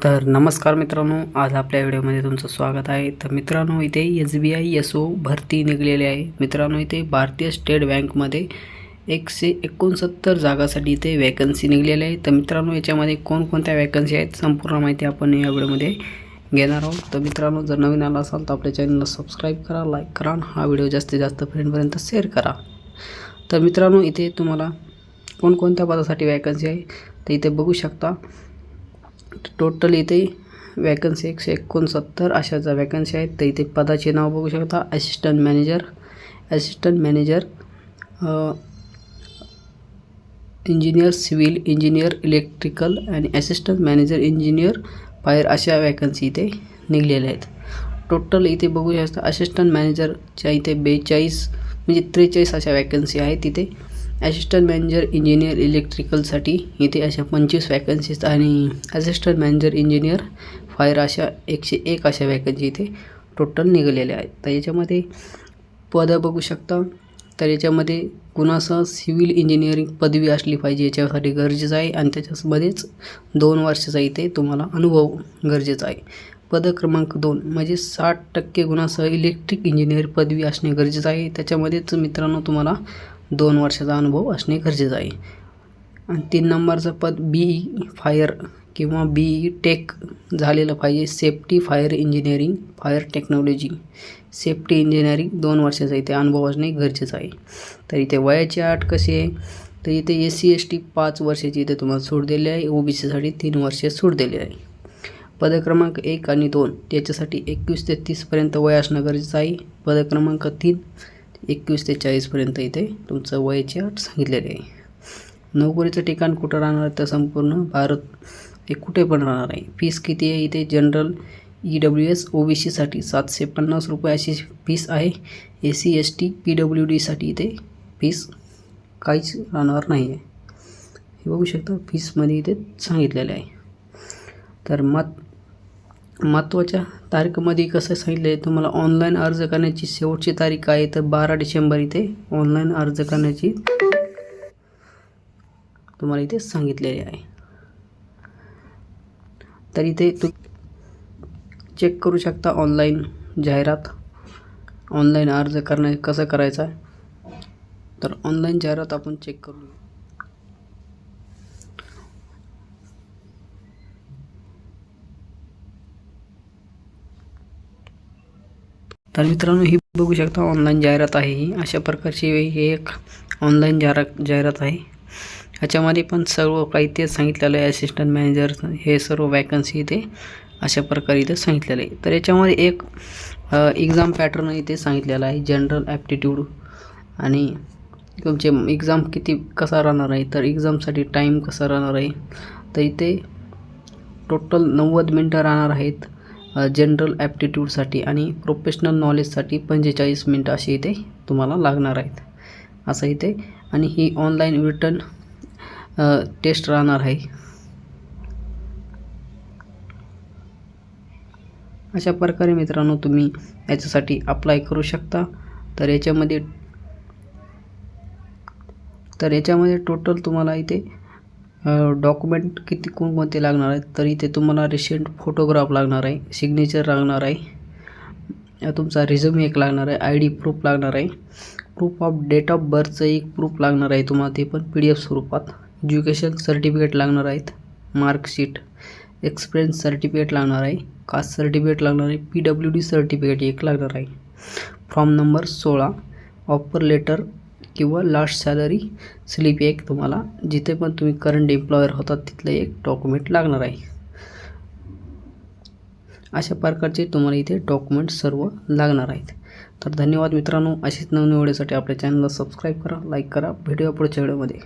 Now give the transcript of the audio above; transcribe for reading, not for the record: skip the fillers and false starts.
तर नमस्कार मित्रांनो, आज आपल्या व्हिडिओमध्ये तुमचं स्वागत आहे। तर मित्रांनो, इथे SBI SO भरती निघलेली आहे। मित्रांनो, इथे भारतीय स्टेट बँकमध्ये 169 जागासाठी इथे वॅकन्सी निघलेली आहे। तर मित्रांनो, याच्यामध्ये कोणकोणत्या वॅकन्सी आहेत संपूर्ण माहिती आपण या व्हिडिओमध्ये घेणार आहोत। तर मित्रांनो, जर नवीन आला असाल तर आपल्या चॅनलला सबस्क्राइब करा, लाईक करा, हा व्हिडिओ जास्तीत जास्त फ्रेंडपर्यंत शेअर करा। तर मित्रांनो, इथे तुम्हाला कोणकोणत्या पदासाठी वॅकन्सी आहे ते इथे बघू शकता। टोटल इथे वॅकन्सी 169 अशाच्या वॅकन्सी आहेत। तर इथे पदाचे नाव बघू शकता। Assistant manager engineer civil engineer electrical आणि असिस्टंट मॅनेजर इंजिनियर फायर अशा वॅकन्सी इथे निघलेल्या आहेत। टोटल इथे बघू शकता असिस्टंट मॅनेजरच्या इथे 42 म्हणजे 43 अशा वॅकन्सी आहेत। तिथे असिस्टंट मॅनेजर इंजिनियर इलेक्ट्रिकलसाठी इथे अशा 25 वॅकन्सीज आणि असिस्टंट मॅनेजर इंजिनियर फायर अशा 101 अशा वॅकन्सी इथे टोटल निघालेल्या आहेत। तर याच्यामध्ये पदं बघू शकता। तर याच्यामध्ये कुणासह सिव्हिल इंजिनिअरिंग पदवी असली पाहिजे याच्यासाठी गरजेचं आहे आणि त्याच्यामध्येच 2 वर्षाचा इथे तुम्हाला अनुभव गरजेचा आहे। पद क्रमांक 2 म्हणजे 60% गुणासह इलेक्ट्रिक इंजिनियर पदवी असणे गरजेचं आहे। त्याच्यामध्येच मित्रांनो तुम्हाला 2 वर्षाचा अनुभव असणे गरजेचं आहे। आणि 3 नंबरचं पद BE फायर किंवा BE टेक झालेलं पाहिजे। Safety fire engineering fire technology safety engineering 2 वर्षाचा इथे अनुभव असणे गरजेचं आहे। तर इथे वयाची अट कशी आहे, तर इथे SC ST 5 वर्षाची इथे तुम्हाला सूट दिली आहे। OBCसाठी 3 वर्षे सूट दिली आहे। पद क्रमांक 1 आणि 2 याच्यासाठी 21 ते 30 पर्यंत वय असणं गरजेचं आहे। पद क्रमांक 3 21 ते 40 पर्यंत इथे तुमचं वयाची अट सांगितलेली आहे। नोकरीचं ठिकाण कुठं राहणार आहे, तर संपूर्ण भारत हे कुठे पण राहणार आहे। फीस किती आहे, इथे जनरल EWS OBCसाठी 750 रुपये अशी फीस आहे। SC ST PWD साठी इथे फीस काहीच राहणार नाही आहे। हे बघू शकता फीसमध्ये इथे सांगितलेलं आहे। तर महत्त्वाच्या तारखेमध्ये कसं सांगितलं आहे तुम्हाला, ऑनलाईन अर्ज करण्याची शेवटची तारीख आहे तर 12 डिसेंबर इथे ऑनलाईन अर्ज करण्याची तुम्हाला इथे सांगितलेली आहे। तर इथे चेक करू शकता ऑनलाईन जाहिरात, ऑनलाईन अर्ज करणे कसं करायचं आहे। तर ऑनलाईन जाहिरात आपण चेक करू। तर मित्रांनो, ही बघू शकता ऑनलाईन जाहिरात आहे। ही अशा प्रकारची एक ऑनलाईन जाहिरात आहे। ह्याच्यामध्ये पण सर्व काही ते सांगितलेलं आहे। असिस्टंट मॅनेजर हे सर्व वॅकन्सी इथे अशा प्रकारे इथे सांगितलेलं आहे। तर याच्यामध्ये एक एक्झाम पॅटर्न इथे सांगितलेला आहे। जनरल ॲप्टिट्यूड आणि तुमचे एक्झाम कसा राहणार आहे, तर एक्झामसाठी टाईम कसा राहणार आहे, तर इथे टोटल 90 मिनटं राहणार आहेत जनरल ॲप्टिट्यूडसाठी आणि प्रोफेशनल नॉलेजसाठी 45 मिनटं असे इथे तुम्हाला लागणार आहेत असं इथे। आणि ही ऑनलाईन रिटर्न टेस्ट राहणार आहे। अशा प्रकारे मित्रांनो तुम्ही याच्यासाठी अप्लाय करू शकता। तर याच्यामध्ये टोटल तुम्हाला इथे डॉक्युमेंट कोणकोणते लागणार आहेत, तर इथे तुम्हाला रिसेंट फोटोग्राफ लागणार आहे, सिग्नेचर लागणार आहे, तुमचा रिझ्यूम एक लागणार आहे, ID प्रूफ लागणार आहे, प्रूफ ऑफ डेट ऑफ बर्थचं एक प्रूफ लागणार आहे तुम्हाला, ते पण PDF स्वरूपात, एज्युकेशन सर्टिफिकेट लागणार आहेत, मार्कशीट, एक्सपिरियन्स सर्टिफिकेट लागणार आहे, कास्ट सर्टिफिकेट लागणार आहे, PWD सर्टिफिकेट एक लागणार आहे, फॉर्म नंबर 16, ऑफर लेटर किंवा लास्ट सॅलरी स्लिप एक तुम्हाला जिथे पण तुम्ही करंट एम्प्लॉयर होतात तिथलं एक डॉक्युमेंट लागणार आहे। अशा प्रकारचे तुम्हाला इथे डॉक्युमेंट सर्व लागणार आहेत। तर धन्यवाद मित्रांनो, अशीच नवीन व्हिडिओसाठी आपल्या चॅनलला सबस्क्राईब करा, लाईक करा, भेटूया पुढच्या व्हिडिओमध्ये।